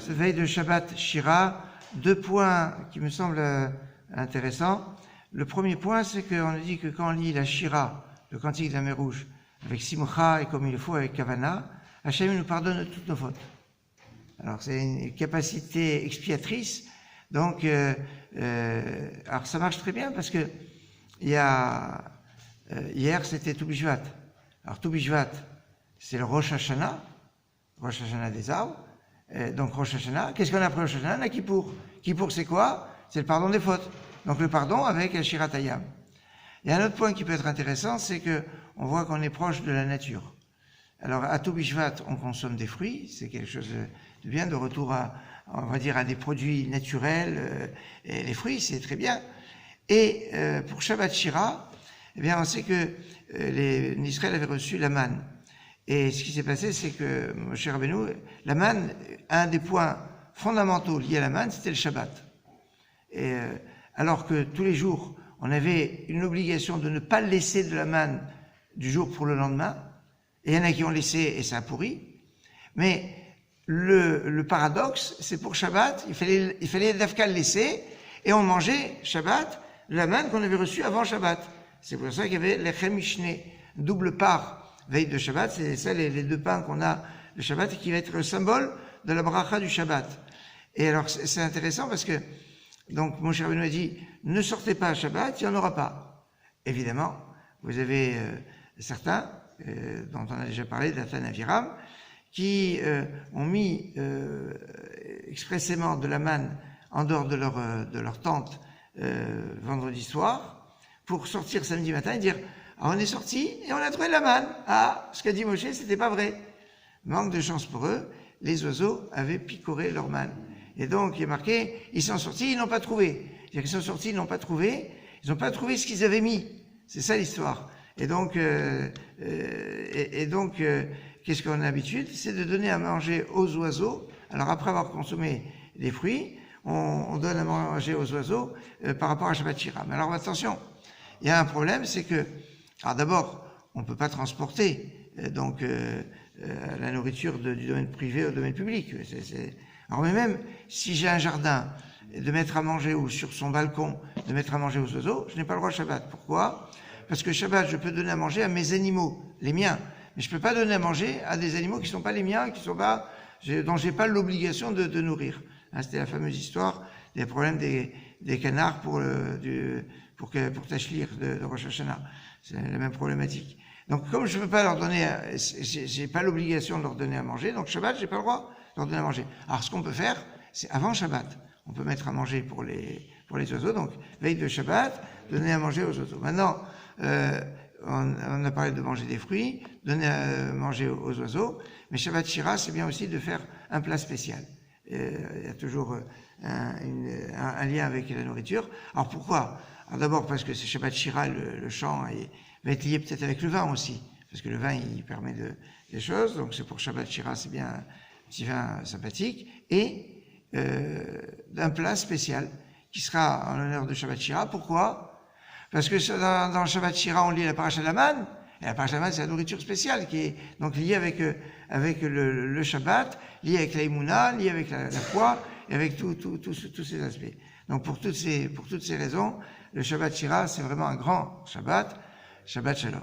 cette veille de Shabbat Shira, deux points qui me semblent intéressants. Le premier point, c'est qu'on dit que quand on lit la Shira, le cantique de la mer Rouge, avec Simcha et comme il faut avec Kavana, Hachem nous pardonne toutes nos fautes. Alors c'est une capacité expiatrice, donc alors ça marche très bien parce que il y a hier c'était Tu B'Shvat. Alors Tu B'Shvat, c'est le Rosh Hashanah des arbres. Donc Rosh Hashanah, qu'est-ce qu'on a après Rosh Hashanah? La Kippour. Kippour c'est quoi? C'est le pardon des fautes. Donc le pardon avec Shirat Hayam. Il y a un autre point qui peut être intéressant, c'est que on voit qu'on est proche de la nature. Alors à Tu B'Shvat, on consomme des fruits, c'est quelque chose de bien, de retour à, on va dire, à des produits naturels, et les fruits, c'est très bien. Et pour Shabbat Shira, eh bien, on sait que l'Israël avait reçu la manne. Et ce qui s'est passé, c'est que, mon cher Rabbeinu, la manne, un des points fondamentaux liés à la manne, c'était le Shabbat. Et alors que tous les jours, on avait une obligation de ne pas laisser de la manne du jour pour le lendemain, et il y en a qui ont laissé et ça a pourri. Mais le paradoxe, c'est pour Shabbat, il fallait d'Afka le laisser, et on mangeait Shabbat la manne qu'on avait reçue avant Shabbat. C'est pour ça qu'il y avait l'Echem Mishné, double part, veille de Shabbat, c'est ça les deux pains qu'on a le Shabbat, et qui va être le symbole de la bracha du Shabbat. Et alors c'est intéressant parce que, donc mon cher Benoît a dit, ne sortez pas à Shabbat, il n'y en aura pas. Évidemment, vous avez certains, dont on a déjà parlé, Dathan Aviram, qui ont mis expressément de la manne en dehors de leur tente vendredi soir, pour sortir samedi matin et dire ah, on est sorti et on a trouvé la manne. Ah, ce qu'a dit Moshe, c'était pas vrai. Manque de chance pour eux, les oiseaux avaient picoré leur manne. Et donc, il est marqué, ils sont sortis, ils n'ont pas trouvé. C'est-à-dire qu'ils sont sortis, ils n'ont pas trouvé ce qu'ils avaient mis. C'est ça l'histoire. Et donc, qu'est-ce qu'on a l'habitude? C'est de donner à manger aux oiseaux. Alors, après avoir consommé les fruits, on donne à manger aux oiseaux par rapport à Shabbat Shira. Mais alors, attention, il y a un problème, c'est que, alors d'abord, on ne peut pas transporter la nourriture du domaine privé au domaine public. Alors, mais même si j'ai un jardin, de mettre à manger ou sur son balcon, de mettre à manger aux oiseaux, je n'ai pas le droit Shabbat. Pourquoi? Parce que Shabbat, je peux donner à manger à mes animaux, les miens. Mais je ne peux pas donner à manger à des animaux qui ne sont pas les miens, dont je n'ai pas l'obligation de nourrir. Hein, c'était la fameuse histoire des problèmes des canards pour Tachlir de Rosh Hashanah. C'est la même problématique. Donc, comme je ne peux pas leur donner, j'ai pas l'obligation de leur donner à manger, donc Shabbat, j'ai pas le droit de leur donner à manger. Alors, ce qu'on peut faire, c'est avant Shabbat, on peut mettre à manger pour les oiseaux, donc veille de Shabbat, donner à manger aux oiseaux. Maintenant, on a parlé de manger des fruits, donner à manger aux oiseaux, mais Shabbat Shira, c'est bien aussi de faire un plat spécial. Il y a toujours un lien avec la nourriture. Alors pourquoi? Alors d'abord parce que c'est Shabbat Shira, le chant va être lié peut-être avec le vin aussi, parce que le vin il permet des choses, donc c'est pour Shabbat Shira, c'est bien un petit vin sympathique, et d'un plat spécial qui sera en l'honneur de Shabbat Shira. Pourquoi? Parce que dans Shabbat Shira, on lit la paracha de la manne, et la paracha de la manne, c'est la nourriture spéciale qui est donc liée avec le Shabbat, liée avec la Emouna, liée avec la foi, et avec tous ces aspects. Donc pour toutes ces raisons, le Shabbat Shira, c'est vraiment un grand Shabbat, Shabbat Shalom.